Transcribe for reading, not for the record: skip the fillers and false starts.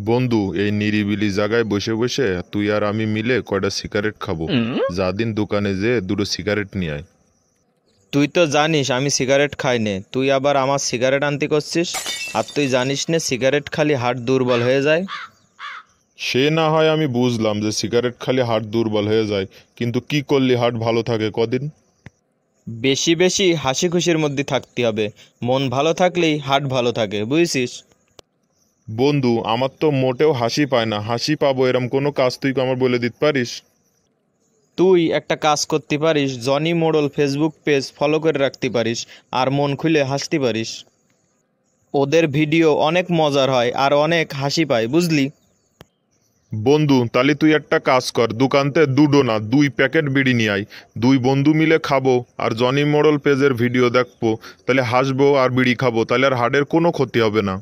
বন্ধু, এই নিরিবিলি জায়গায় বসে বসে তুই আর আমি মিলে কয়টা সিগারেট খাবো। যা দিন দোকানে যে দুটো সিগারেট নিয়ে আয়। তুই তো জানিস আমি সিগারেট খাই নে, তুই আবার আমার সিগারেট আনতে করছিস। আর তুই জানিস নে সিগারেট খালি হার্ট দুর্বল হয়ে যায়। সে না হয় আমি বুঝলাম যে সিগারেট খালি হার্ট দুর্বল হয়ে যায়, কিন্তু কি করলে হার্ট ভালো থাকে কদিন? বেশি বেশি হাসি খুশির মধ্যে থাকতে হবে। মন ভালো থাকলেই হার্ট ভালো থাকে, বুঝছিস? বন্ধু, আমার তো মোটেও হাসি পায় না। হাসি পাবো এরম কোনো কাজ তুই আমার বলে দিতে পারিস? তুই একটা কাজ করতে পারিস, জনি মোড়ল ফেসবুক পেজ ফলো করে রাখতে পারিস আর মন খুলে হাসতে পারিস। ওদের ভিডিও অনেক মজার হয় আর অনেক হাসি পায়, বুঝলি? বন্ধু, তাহলে তুই একটা কাজ কর, দোকানতে দুটো না 2 প্যাকেট বিড়ি নিয়ে আয়। দুই বন্ধু মিলে খাবো আর জনি মোড়ল পেজের ভিডিও দেখবো। তাহলে হাসবো আর বিড়ি খাবো, তাহলে আর হার্টের কোনো ক্ষতি হবে না।